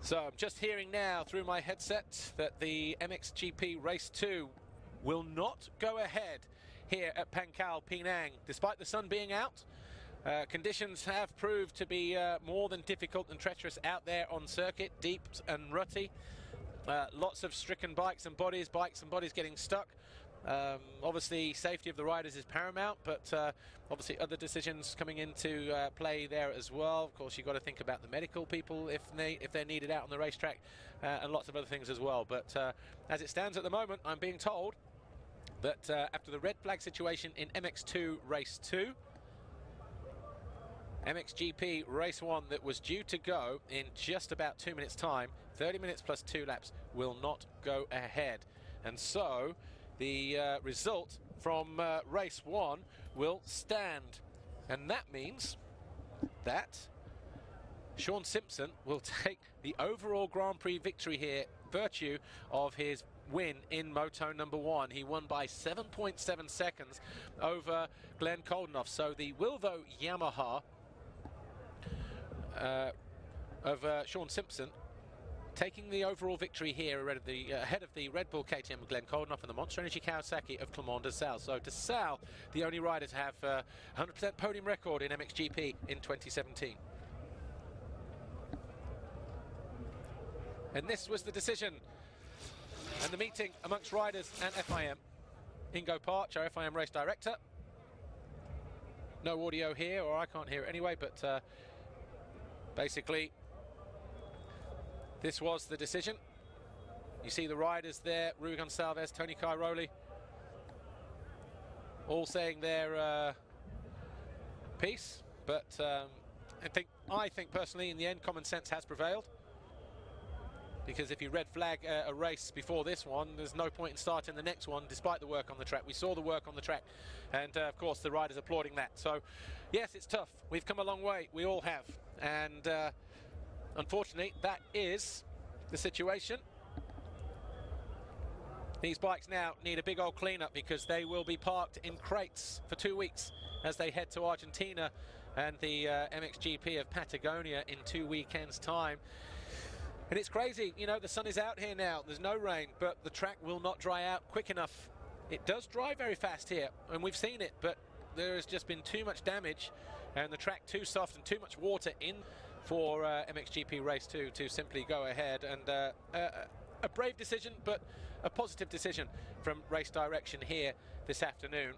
So I'm just hearing now through my headset that the MXGP Race 2 will not go ahead here at Pankal, Penang. Despite the sun being out, conditions have proved to be more than difficult and treacherous out there on circuit, deep and rutty. Lots of stricken bikes and bodies getting stuck. Obviously, safety of the riders is paramount, but obviously other decisions coming into play there as well. Of course, you've got to think about the medical people if they're needed out on the racetrack, and lots of other things as well. But as it stands at the moment, I'm being told that after the red flag situation in MX2 Race 2, MXGP Race 1 that was due to go in just about 2 minutes time, 30 minutes plus 2 laps, will not go ahead. And so the result from Race 1 will stand. And that means that Sean Simpson will take the overall Grand Prix victory here, virtue of his win in Moto number 1. He won by 7.7 seconds over Glenn Koldenoff. So the Wilvo Yamaha of Sean Simpson taking the overall victory here ahead of the Red Bull KTM of Glenn Koldenoff and the Monster Energy Kawasaki of Clement Desal. So Desal, the only rider to have 100% podium record in MXGP in 2017. And this was the decision and the meeting amongst riders and FIM. Ingo Parch, our FIM race director. No audio here, or I can't hear it anyway, but basically this was the decision. You see the riders there, Rui Gonçalves, Tony Cairoli, all saying their piece, but I think personally in the end common sense has prevailed. Because if you red flag a race before this one, there's no point in starting the next one despite the work on the track. We saw the work on the track, and of course the riders applauding that. So yes, it's tough. We've come a long way. We all have. And unfortunately, that is the situation. These bikes now need a big old cleanup because they will be parked in crates for 2 weeks as they head to Argentina and the MXGP of Patagonia in 2 weekends' time. And it's crazy, you know, the sun is out here now, there's no rain, but the track will not dry out quick enough. It does dry very fast here, and we've seen it, but there has just been too much damage, and the track too soft and too much water in for MXGP Race 2 to simply go ahead. And a brave decision, but a positive decision from race direction here this afternoon.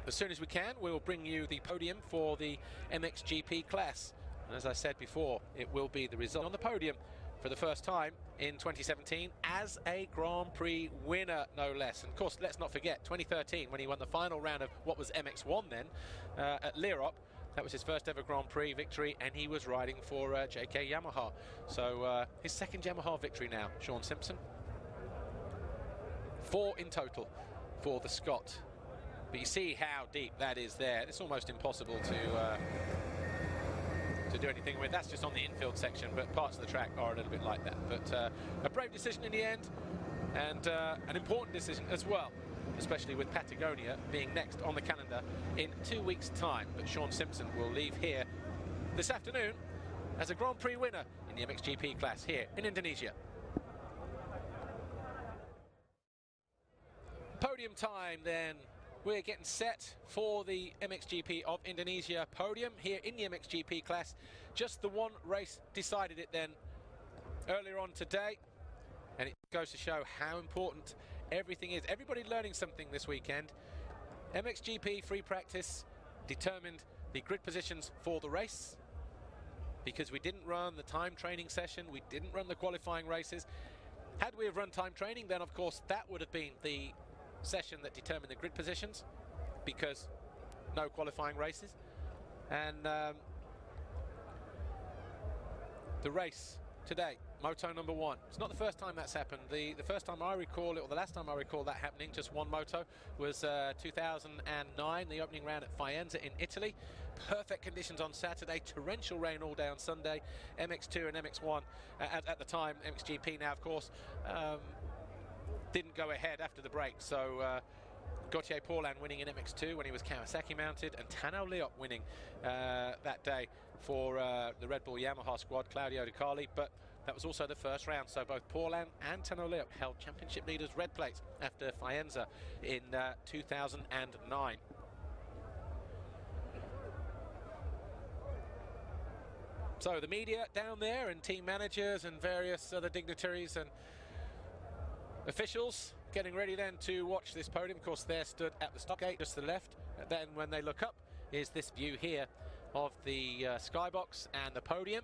As soon as we can, we'll bring you the podium for the MXGP class. And as I said before, it will be the result on the podium for the first time in 2017 as a Grand Prix winner, no less. And of course, let's not forget 2013 when he won the final round of what was MX1 then at Lierop. That was his first ever Grand Prix victory, and he was riding for JK Yamaha. So his second Yamaha victory now, Sean Simpson. 4 in total for the Scot. But you see how deep that is there. It's almost impossible to do anything with. That's just on the infield section, but parts of the track are a little bit like that. But a brave decision in the end, and an important decision as well, especially with Patagonia being next on the calendar in 2 weeks' time. But Sean Simpson will leave here this afternoon as a Grand Prix winner in the MXGP class here in Indonesia. Podium time then. We're getting set for the MXGP of Indonesia podium here in the MXGP class. Just the one race decided it then earlier on today. And it goes to show how important everything is. Everybody learning something this weekend. MXGP free practice determined the grid positions for the race. Because we didn't run the time training session, we didn't run the qualifying races. Had we have run time training, then of course that would have been the session that determined the grid positions, because no qualifying races. And the race today, moto number 1. It's not the first time that's happened. The first time I recall it, or the last time I recall that happening, just one moto, was 2009, the opening round at Faenza in Italy. Perfect conditions on Saturday, torrential rain all day on Sunday. MX2 and MX1 at the time, MXGP now of course, didn't go ahead after the break. So Gauthier Paulin winning in MX2 when he was Kawasaki mounted, and Tano Leop winning that day for the Red Bull Yamaha squad, Claudio Di Carli, but that was also the first round, so both Paulin and Tano Leop held championship leaders' red plates after Faenza in 2009. So the media down there and team managers and various other dignitaries and officials getting ready then to watch this podium. Of course, they're stood at the start gate just to the left. Then when they look up is this view here of the skybox and the podium.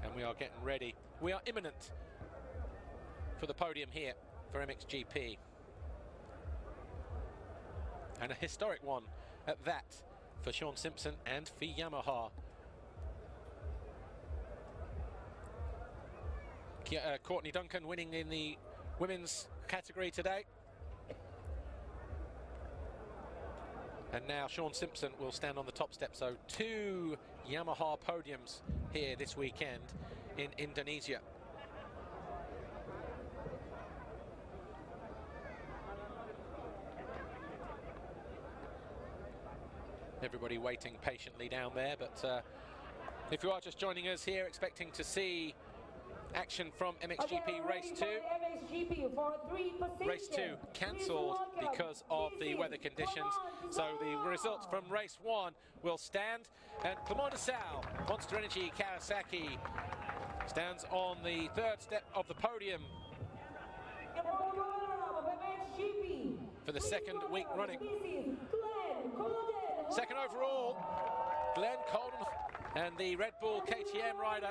And we are getting ready. We are imminent for the podium here for MXGP. And a historic one at that for Sean Simpson and for Yamaha. Courtney Duncan winning in the women's category today. And now Sean Simpson will stand on the top step. So 2 Yamaha podiums here this weekend in Indonesia. Everybody waiting patiently down there, but if you are just joining us here, expecting to see action from MXGP Race 2. Race 2 cancelled because of the weather conditions. So the results from Race 1 will stand. And Clement de Sal, Monster Energy Kawasaki, stands on the 3rd step of the podium for the 2nd week running. 2nd overall, Glenn Colden, and the Red Bull KTM rider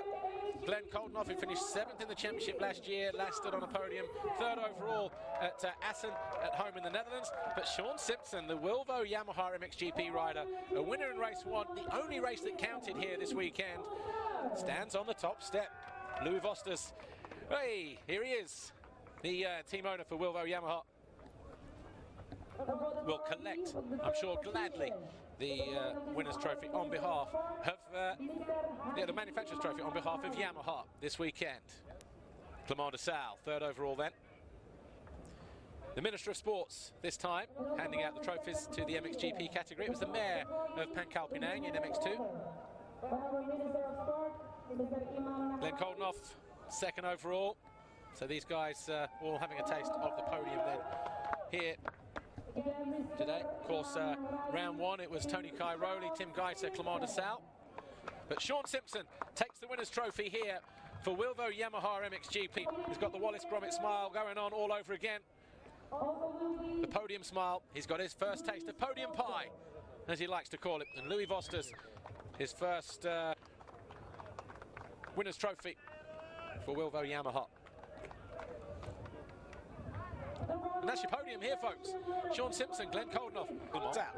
Glenn Koldenoff, who finished 7th in the championship last year, last stood on a podium, 3rd overall at Assen at home in the Netherlands. But Sean Simpson, the Wilvo Yamaha MXGP rider, a winner in race 1, the only race that counted here this weekend, stands on the top step. Louis Vosters, hey, here he is, the team owner for Wilvo Yamaha. Will collect, I'm sure gladly, the winner's trophy on behalf of the manufacturer's trophy on behalf of Yamaha this weekend. Clement de Sal, 3rd overall then. The Minister of Sports this time handing out the trophies to the MXGP category. It was the mayor of Pankal Pinang in MX2. Glenn Koldenoff, 2nd overall. So these guys all having a taste of the podium then here today. Of course, round 1 it was Tony Cairoli, Tim Geiser, Clement de Sal. But Sean Simpson takes the winner's trophy here for Wilvo Yamaha MXGP. He's got the Wallace Gromit smile going on all over again. The podium smile. He's got his first taste of podium pie, as he likes to call it. And Louis Vosters, his first winner's trophy for Wilvo Yamaha. And that's your podium here, folks. Sean Simpson, Glenn Koldenoff, Clement out.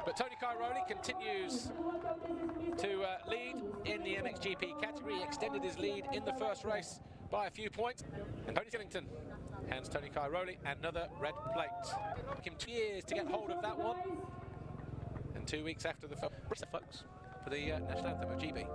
But Tony Cairoli continues to lead in the MXGP category. He extended his lead in the first race by a few points. And Tony Skillington hands Tony Cairoli another red plate. It took him 2 years to get hold of that one. And 2 weeks after the folks for the national anthem of GB.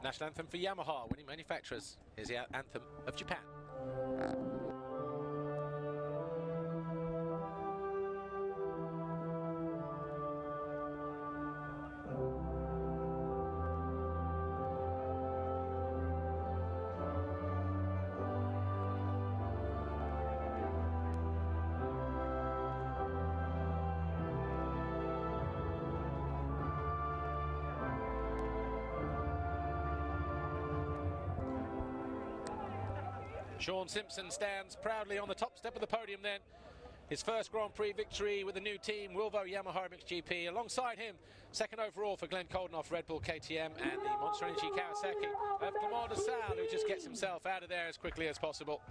National anthem for Yamaha, winning manufacturers. Here's the anthem of Japan. Sean Simpson stands proudly on the top step of the podium then his first Grand Prix victory with the new team, Wilvo Yamaha MXGP. Alongside him, second overall for Glenn Koldenoff, Red Bull KTM, and the Monster Energy Kawasaki of Clement Desal, who just gets himself out of there as quickly as possible.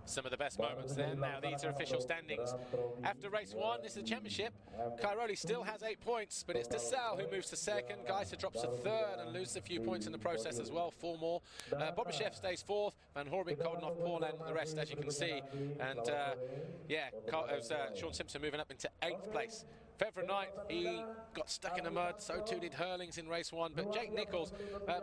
Some of the best moments then. Now these are official standings. After race 1, this is the championship. Cairoli still has 8 points, but it's Desal who moves to second. Geiser drops to third and loses a few points in the process as well, 4 more. Bobashev stays fourth. Van Horbik, Koldenoff, Paulin, and the rest, as you can see. And yeah, Sean Simpson moving up into 8th place. February 9th, he got stuck in the mud, so too did Hurlings in race 1. But Jake Nichols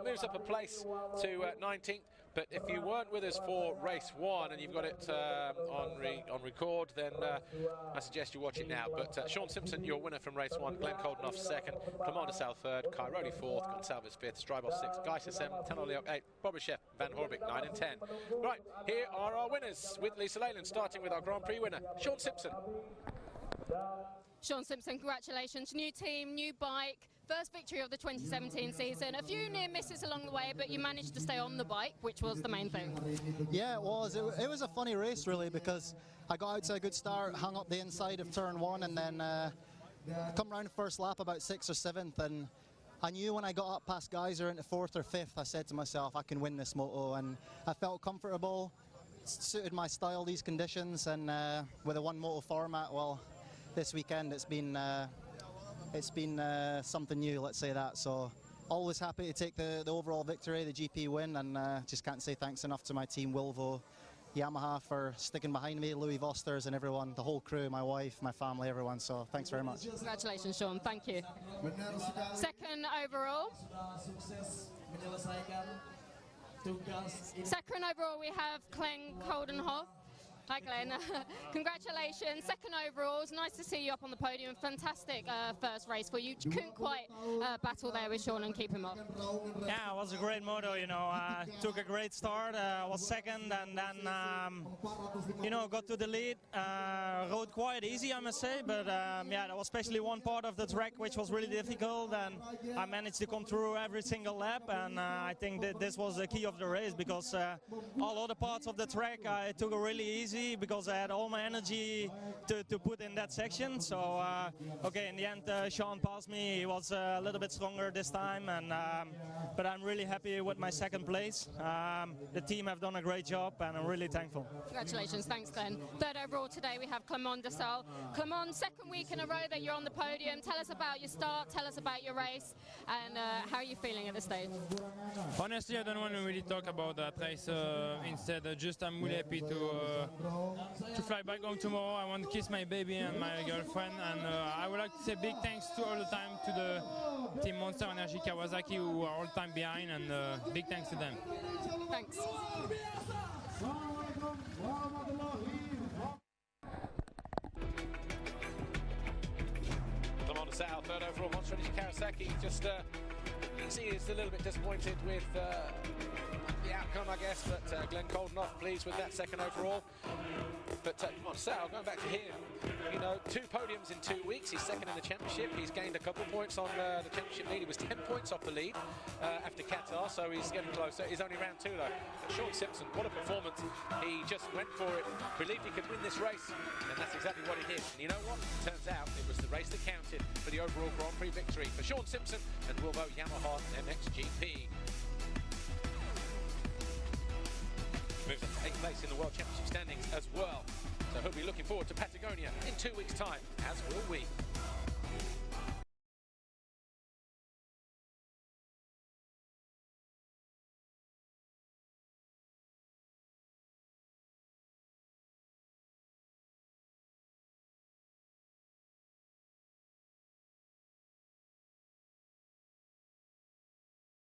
moves up a place to 19th. But if you weren't with us for race 1 and you've got it on record, then I suggest you watch it now. But Sean Simpson, your winner from race 1, Glenn Koldenoff second, Clement Desal third, Cairoli fourth, Gonçalves fifth, Strybos sixth, Geiser seventh, Tanoliok eighth, Bobashev, Van Horbik 9 and 10. Right, here are our winners with Lisa Leyland, starting with our Grand Prix winner, Sean Simpson. Sean Simpson, congratulations. New team, new bike, first victory of the 2017 season. A few near misses along the way, but you managed to stay on the bike, which was the main thing. Yeah, it was. It was a funny race, really, because I got out to a good start, hung up the inside of turn 1, and then come round the first lap about 6th or 7th, and I knew when I got up past Geiser into 4th or 5th, I said to myself, I can win this moto, and I felt comfortable. It suited my style, these conditions, and with a one moto format, well, this weekend it's been something new, let's say that. So always happy to take the overall victory, the GP win, and just can't say thanks enough to my team, Wilvo Yamaha, for sticking behind me, Louis Vosters and everyone, the whole crew, my wife, my family, everyone. So thanks very much. Congratulations, Sean. Thank you. Second overall. Second overall, we have Glenn Koldenoff. Hi Glenn, congratulations, second overall. It's nice to see you up on the podium. Fantastic first race for you. Couldn't quite battle there with Sean and keep him up. Yeah, it was a great moto, you know. Took a great start, was second, and then, you know, got to the lead. Rode quite easy, I must say, but yeah, there was especially one part of the track which was really difficult, and I managed to come through every single lap, and I think that this was the key of the race, because all other parts of the track I took it really easy, because I had all my energy to put in that section. So okay, in the end Sean passed me. He was a little bit stronger this time, and but I'm really happy with my second place. The team have done a great job, and I'm really thankful. Congratulations. Thanks Glenn. Third overall today we have Clement Desal. Clement, second week in a row that you're on the podium. Tell us about your start, tell us about your race, and how are you feeling at this stage? Honestly, I don't want to really talk about that race. Instead, just I'm really happy to fly back home tomorrow. I want to kiss my baby and my girlfriend, and I would like to say big thanks to all the time to the team Monster Energy Kawasaki, who are all time behind, and big thanks to them. Thanks. Clement Desal, third overall, Monster Energy Kawasaki. Just you can see he's a little bit disappointed with the outcome, I guess, but Glenn Koldenoff pleased with that second overall. But Clement Desal, going back to him, you know, 2 podiums in 2 weeks. He's second in the championship. He's gained a couple of points on the championship lead. He was 10 points off the lead after Qatar, so he's getting closer. He's only round 2 though. But Sean Simpson, what a performance. He just went for it, believed he could win this race, and that's exactly what he did. And you know what? Turns out it was the race that counted for the overall Grand Prix victory for Sean Simpson and Wilvo Yamaha MXGP. Moves up to 8th place in the World Championship standings as well. So he'll be looking forward to Patagonia in 2 weeks' time, as will we.